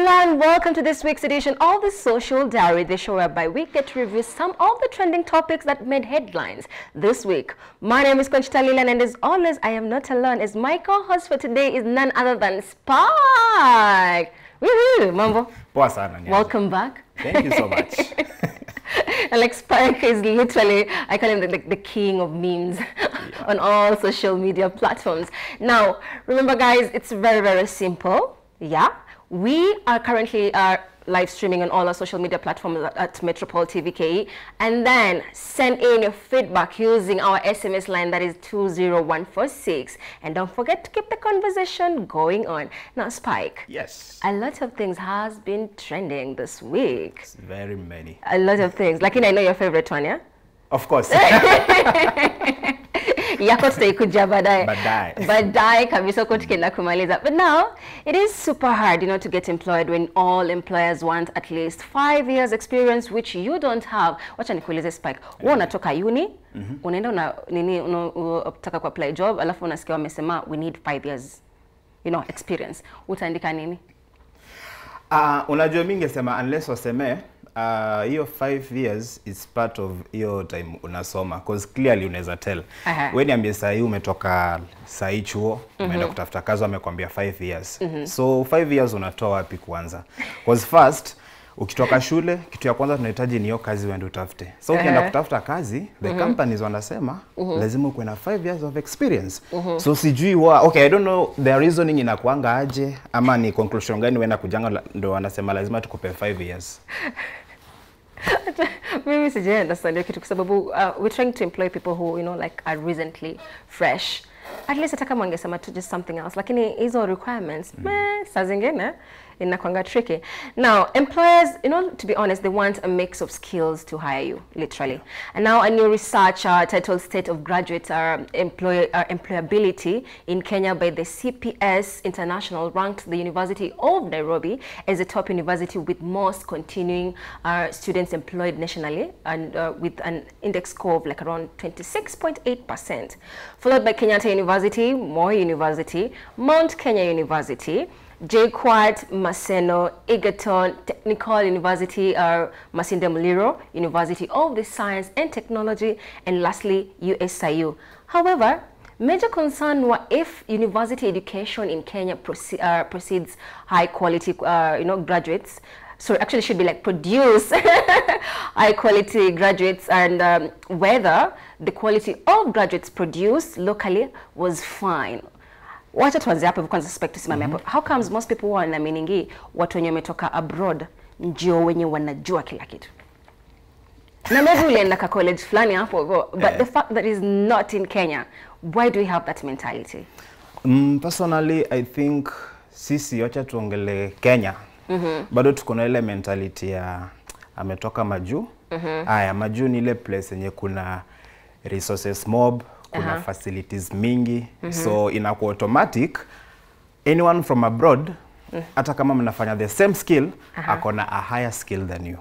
Hello and welcome to this week's edition of the Social Diary, the show whereby we get to review some of the trending topics that made headlines this week. My name is Conchita Lilan, and as always, I am not alone, as my co-host for today is none other than Spike. Woohoo, Mambo. Welcome back. Thank you so much. And like Spike is literally, I call him the king of memes on all social media platforms. Now, remember guys, it's very, very simple. Yeah. We are currently live streaming on all our social media platforms at Metropole TV KE, and then send in your feedback using our SMS line, that is 20146. And don't forget to keep the conversation going on. Now, Spike. Yes. A lot of things has been trending this week. It's very many. A lot of things. Like, I know your favorite one, yeah? Of course. Yako tutaikuja baadaye kabisa kwa tukienda kumaliza. But now it is super hard, you know, to get employed when all employers want at least 5 years experience, which you don't have. Wacha nikuulize Spike, wewe unatoka uni, unaenda unataka ku apply job, alafu unasikia wamesema we need 5 years, you know, experience. Utaandika nini? Unajua mingi sema unless waseme hiyo 5 years is part of hiyo time unasoma, because clearly unaweza tell. Wewe niambie saa hii umetoka saa hii chuo, umeenda kutafuta kazi, wamekwambia 5 years. So 5 years unatoa wapi kwanza? Because first ukitoka shule, kitu ya kwanza tunahitaji ni hiyo kazi uende utafute. So ukienda kutafuta kazi, the companies wanasema lazima uwe na 5 years of experience. So sijui okay, I don't know the reasoning inakuanga aje, ama ni conclusion gani wenda kujanga ndo wanasema lazima tukupe 5 years. Maybe sijui understand kitu kwa sababu we're trying to employ people who, you know, like are recently fresh. At least hata kama wangesema to just something else, lakini hizo requirements saa zingine inakuanga tricky. Now, employers, you know, to be honest, they want a mix of skills to hire you, literally. And now a new research titled State of Graduate Employability in Kenya by the CPS International ranked the University of Nairobi as the top university with most continuing students employed nationally, and with an index score of like around 26.8%, followed by Kenyatta University, Moi University, Mount Kenya University, JKUAT, Maseno, Egerton Technical University, Masinde Muliro, University of the Science and Technology, and lastly, USIU. However, major concern were if university education in Kenya proceeds high quality, you know, graduates. So actually should be like produce high quality graduates, and whether the quality of graduates produced locally was fine. Wacha tuanze hapo kwanza Spike tusimame hapo. How comes most people wana meaningi watu wenye wametoka abroad ndio wenye wanajua kila kitu? Na maybe ulienda ka college fulani hapo, but the fact that is not in Kenya, why do we have that mentality? Personally, I think sisi wacha tuongele Kenya. Bado tuko na ile mentality ya ametoka majuu. Majuu ni ile place yenye kuna resources mob, kuna facilities mingi, so inakuwa automatic anyone from abroad, hata kama mnafanya the same skill, akona a higher skill than you.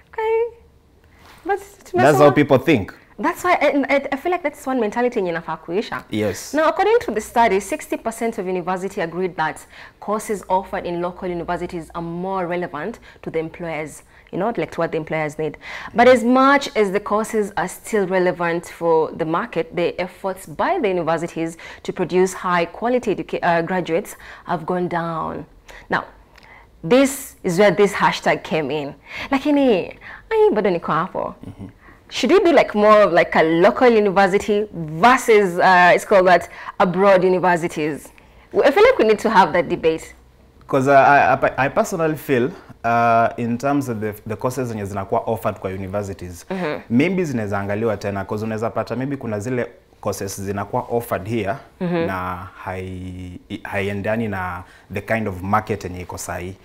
Okay. But that's how people think. That's why I feel like that's one mentality in inafaa kuisha. Yes. Now, according to the study, 60% of university agreed that courses offered in local universities are more relevant to the employers, you know, like to what the employers need. But as much as the courses are still relevant for the market, the efforts by the universities to produce high quality graduates have gone down. Now, this is where this hashtag came in. Lakini, bado niko hapo. Should we do like more of like a local university versus it's called that abroad universities? I feel like we need to have that debate. Because I personally feel in terms of the courses zenye zinakuwa offered kwa universities, maybe zinaweza angaliwa tena, because unaweza pata maybe kuna zile courses zinakuwa offered here na haiendani na the kind of market yenye iko sahi.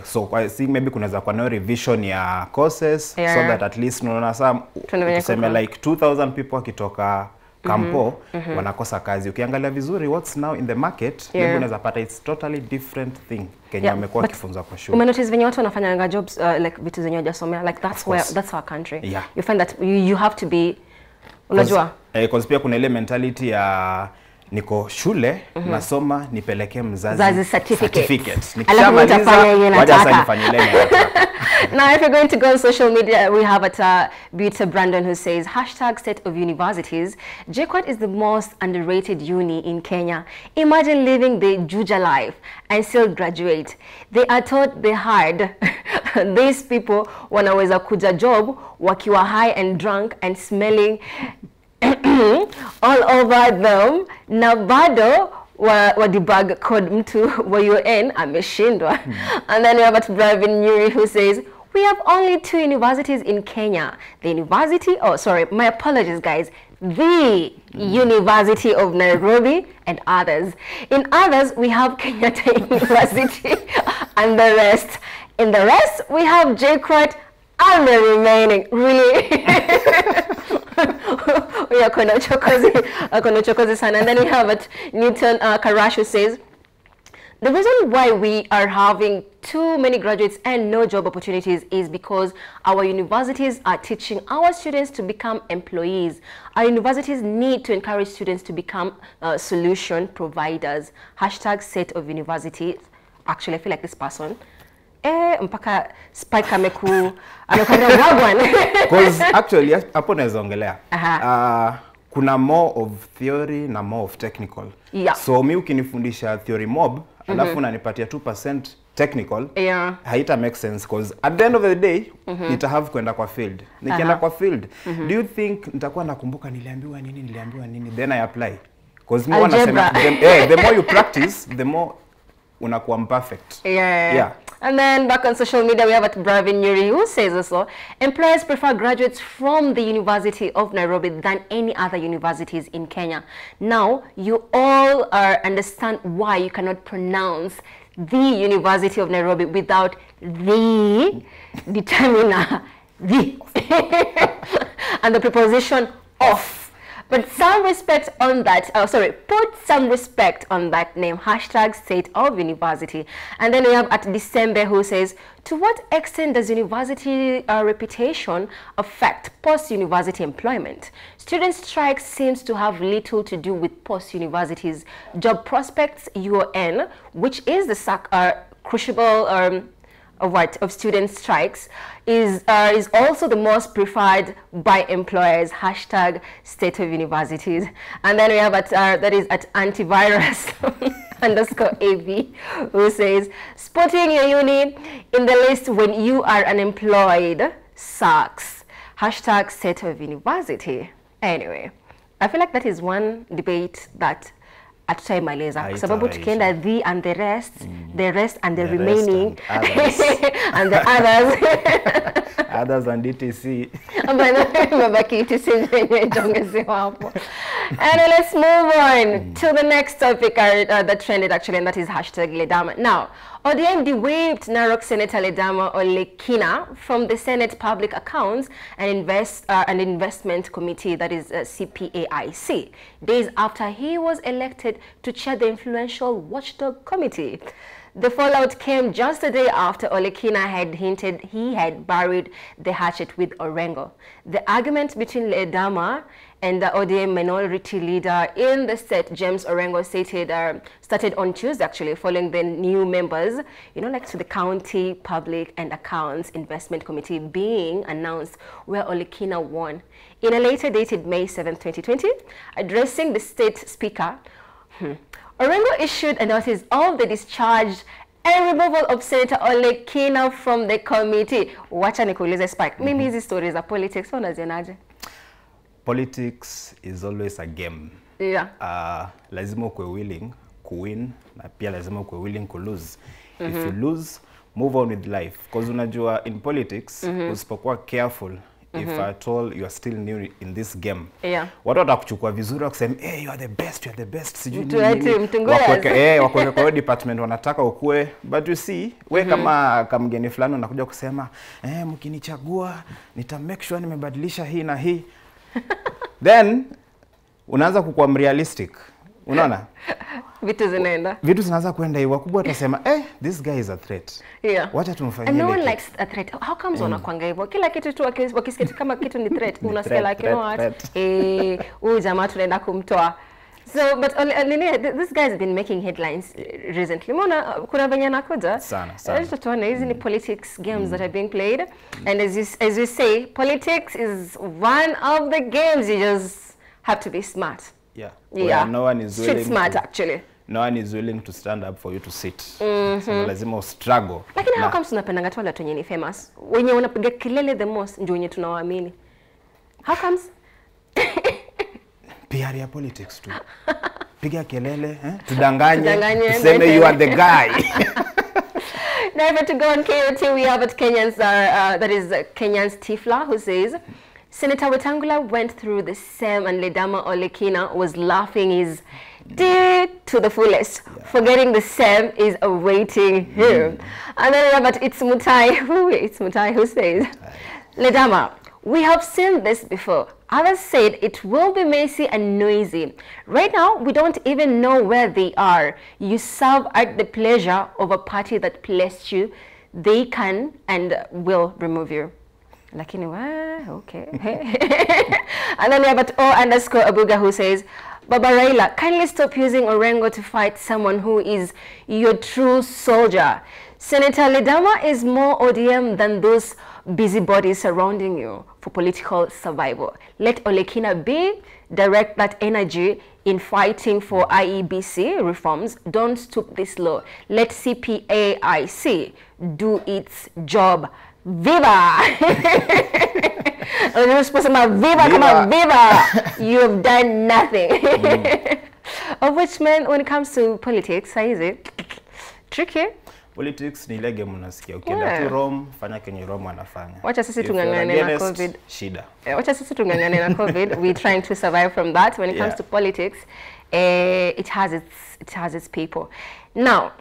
So I think maybe kunaweza kuwa no revision ya courses, so that at least unaona some tuseme like 2000 people wakitoka kampo wanakosa kazi. Ukiangalia vizuri what's now in the market, maybe unaweza pata it's totally different thing Kenya amekuwa kifunza kwa shule. Umenotice venye watu wanafanya jobs like vitu zenye hujasomea, like that's our country. You find that you have to be unajua because pia kuna ile mentality ya niko shule nasoma nipeleke mzazi certificate. Nikishamaliza waja sasa nifanye ile nataka. Now, if you're going to go on social media, we have at Beauty Brandon who says, #State of Universities. JKUAT is the most underrated uni in Kenya. Imagine living the Juja life and still graduate. They are taught the hard. These people wanaweza kuja job wakiwa high and drunk and smelling all over them. Na bado wa debug code mtu wa UN ameshindwa. And then we have at Bravin Nuri who says, we have only 2 universities in Kenya. The University, oh sorry, my apologies guys, the University of Nairobi and others. In others, we have Kenyatta University and the rest. In the rest, we have JKUAT and the remaining. Really? And then we have it, Newton Karashu says, the reason why we are having too many graduates and no job opportunities is because our universities are teaching our students to become employees. Our universities need to encourage students to become solution providers. #State of University. Actually, I feel like this person. Mpaka Spike amekwenda wagwan. Because actually hapo naweza ongelea. Kuna more of theory na more of technical. Yeah. So mi ukinifundisha theory mob alafu unanipatia 2% technical, haita make sense because at the end of the day nita have kwenda kwa field. Nikienda kwa field, do you think nitakuwa nakumbuka niliambiwa nini then I apply? Because mi wanasema the more you practice, the more unakuwa perfect. Yeah. And then back on social media, we have at Bravin Yuri who says also, employers prefer graduates from the University of Nairobi than any other universities in Kenya. Now, you all understand why you cannot pronounce the University of Nairobi without the determiner, the, and the preposition of. But some respect on that, put some respect on that name, #State of University. And then we have at December who says, to what extent does university reputation affect post-university employment? Student strike seems to have little to do with post-university's job prospects, UON, which is the crucible of student strikes, is also the most preferred by employers, #State of Universities. And then we have at that is at antivirus _AV who says, spotting your uni in the list when you are unemployed sucks, #State of University. Anyway, I feel like that is one debate that atutaimaliza kwa sababu tukienda the and the rest, the rest and the remaining and the others others and DTC mabaki TC jongezewa hapo. And let's move on to the next topic that trended actually, and that is #Ledama. Now, ODM dewaived Narok Senator Ledama Olekina from the Senate Public Accounts and Investment Committee, that is CPAIC, days after he was elected to chair the influential Watchdog Committee. The fallout came just a day after Olekina had hinted he had buried the hatchet with Orengo. The argument between Ledama and the ODM minority leader in the state, James Orengo, started on Tuesday, actually, following the new members, to the County Public and Accounts Investment Committee being announced, where Olekina won. In a later dated May 7, 2020, addressing the state speaker, Orengo issued a notice of the discharge and removal of Senator Olekina from the committee. Wacha nikuulize Spike. Mimi hizi stories za politics unazionaje? Politics is always a game. Yeah. Lazima ukwe willing kuwin na pia lazima ukwe willing ku lose. If you lose, move on with life. Because unajua in politics, usipokuwa careful, if at all you are still new in this game, watu watakuchukua vizuri wakusema, hey, you are the best, sijui nini. Wakweke kwa department wanataka ukue, but you see, we kama mgeni fulani unakuja kusema, mkinichagua, nita make sure nimebadilisha hii na hii. Then, unaanza kukuwa realistic. Unaona? Vitu zinaanza kuenda hivi, wakubwa watasema, this guy is a threat. Wacha tumfanyie. And no one likes a threat. How comes wanakuanga hivyo? Kila kitu tu wakisikia kama kitu ni threat, unasikia like, you know what? Huyu jamaa tunaenda kumtoa. So, but this guy's been making headlines recently. Kuna venye nakuja. Sana. Tuone hizi ni politics games that are being played. And as you say, politics is one of the games you just have to be smart. Yeah. Yeah. No one is willing street smart actually. No one is willing to stand up for you to sit. So lazima struggle. Lakini how comes tunapendanga tu watu wenye ni famous? Wenye wanapiga kelele the most ndio wenye tunawaamini. How comes? PR ya politics tu. Piga kelele, tudanganye, tuseme you are the guy. Now, to go on KOT, we have at Kenyans, that is Kenyans Tifla, who says, Senator Wetangula went through the same and Ledama Olekina was laughing his to the fullest, forgetting the same is awaiting him. And then but it's Mutai who says, Ledama, we have seen this before. Others said it will be messy and noisy. Right now, we don't even know where they are. You serve at the pleasure of a party that placed you. They can and will remove you. Lakini, okay. And then we have at O_Abuga who says, Baba Raila, kindly stop using Orengo to fight someone who is your true soldier. Senator Ledama is more ODM than those busybodies surrounding you for political survival. Let Olekina be, direct that energy in fighting for IEBC reforms. Don't stoop this low. Let CPAIC do its job. Viva! You're supposed to say, Viva, come on, Viva! You have done nothing. Of which, man, when it comes to politics, how is it? Tricky. Politics ni ile game unasikia. Ukienda tu Rome, fanya kenye Rome wanafanya. Wacha sisi tungangane na COVID. Shida. Wacha sisi tungangane na COVID. We're trying to survive from that. When it comes to politics, it has its people. Now,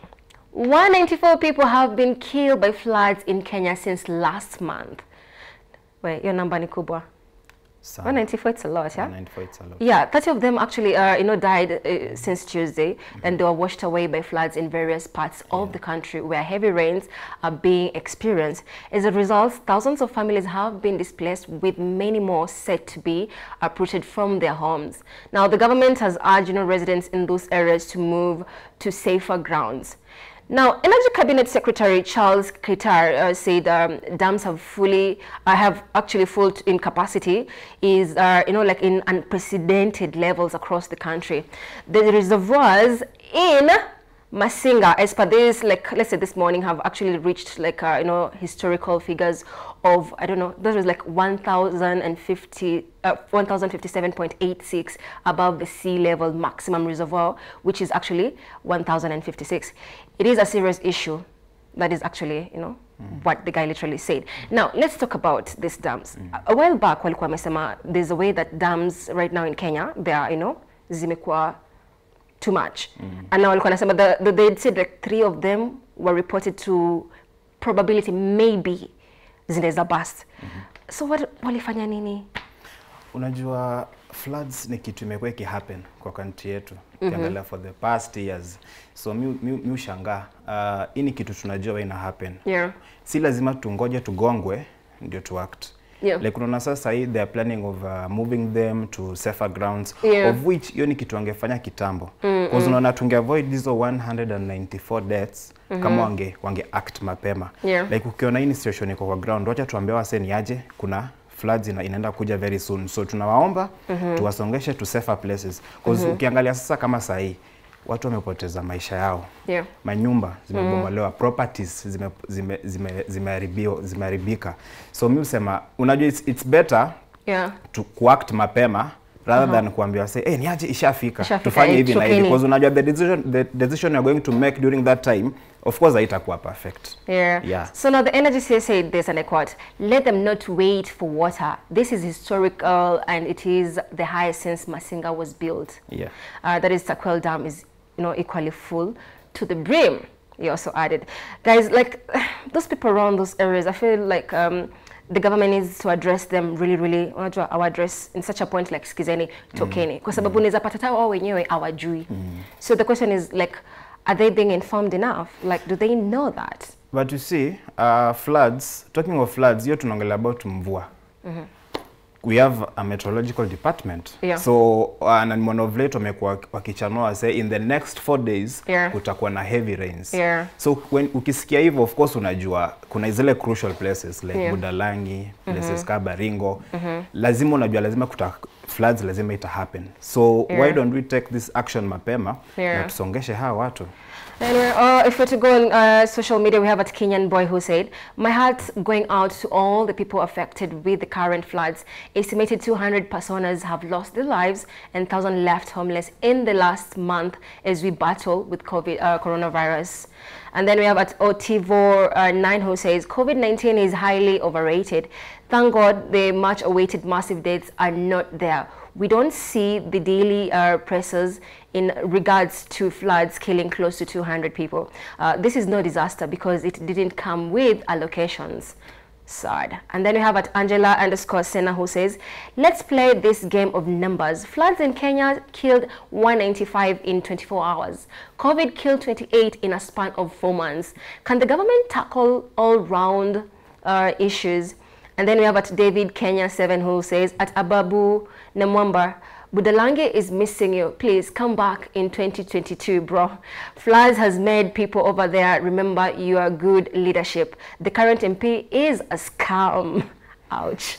194 people have been killed by floods in Kenya since last month. Wait, your number ni kubwa. 194, it's a lot, yeah? 194, it's a lot. Yeah, 30 of them actually, died since Tuesday, and they were washed away by floods in various parts of the country where heavy rains are being experienced. As a result, thousands of families have been displaced, with many more set to be uprooted from their homes. Now, the government has urged residents in those areas to move to safer grounds. Now, Energy Cabinet Secretary Charles Kitar said dams have actually full in capacity, is like in unprecedented levels across the country. The reservoirs in Masinga, as per this, like let's say this morning, have actually reached like historical figures of, I don't know, that was like 1057.86 above the sea level maximum reservoir, which is actually 1056. It is a serious issue. That is actually, what the guy literally said. Now, let's talk about these dams. A while back, walikuwa wamesema there's a way that dams right now in Kenya, they are, zimekuwa too much. And now walikuwa wanasema they said like 3 of them were reported to probability maybe zinaweza burst. So what walifanya nini? Unajua floods ni kitu imekuwa happen kwa country yetu. Ukiangalia for the past years. So mi ushangaa hii ni kitu tunajua ina happen. Si lazima tungoje tugongwe ndio to act. Like unaona sasa hii they are planning of moving them to safer grounds, of which hiyo ni kitu wangefanya kitambo. Because unaona tunge avoid hizo 194 deaths kama wange act mapema. Like ukiona hii situation iko kwa ground, wacha tuambie wase ni aje kuna floods inaenda kuja very soon. So tunawaomba tuwasongeshe to safer places. Because ukiangalia sasa kama saa hii watu wamepoteza maisha yao. Manyumba zimebomolewa, properties zimeharibika. So mimi usema unajua it's better to act mapema rather than kuambia say ni aje ishafika tufanye hivi na hivi, because unajua the decision you're going to make during that time of course haitakuwa perfect. So now the energy said this, and I quote, let them not wait for water. This is historical and it is the highest since Masinga was built. That is Takwel Dam is equally full to the brim. He also added, guys, like those people around those areas, I feel like the government needs to address them really, our address in such a point like skizeni tokeni, kwa sababu unaweza pata wao wenyewe hawajui. So the question is like, are they being informed enough? Like, do they know that? But you see, floods, talking of floods, hiyo tunaongelea about mvua. we have a meteorological department. Yeah. So na of late wamekuwa wakichanua say in the next 4 days kutakuwa na heavy rains. So when ukisikia hivyo, of course unajua kuna zile crucial places like Budalangi, places ka Baringo. Lazima unajua lazima floods lazima ita happen. So why don't we take this action mapema na tusongeshe hawa watu? Anyway, if we're to go on social media, we have a Kenyan boy who said, "My heart's going out to all the people affected with the current floods. Estimated 200 personas have lost their lives and 1,000 left homeless in the last month as we battle with coronavirus." And then we have at Otivo9 who says, "COVID-19 is highly overrated. Thank God the much-awaited massive deaths are not there. We don't see the daily presses in regards to floods killing close to 200 people. This is no disaster because it didn't come with allocations." Sad. And then we have at Angela_Sena who says, "Let's play this game of numbers. Floods in Kenya killed 195 in 24 hours. COVID killed 28 in a span of 4 months. Can the government tackle all-round issues?" And then we have at David Kenya7 who says, at Ababu Namwamba, "Budalangi is missing you. Please come back in 2022, bro. Floods has made people over there remember your good leadership. The current MP is a scam." Ouch.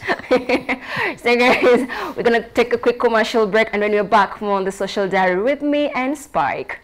So guys, we're going to take a quick commercial break, and when we're back, more on the Social Diary with me and Spike.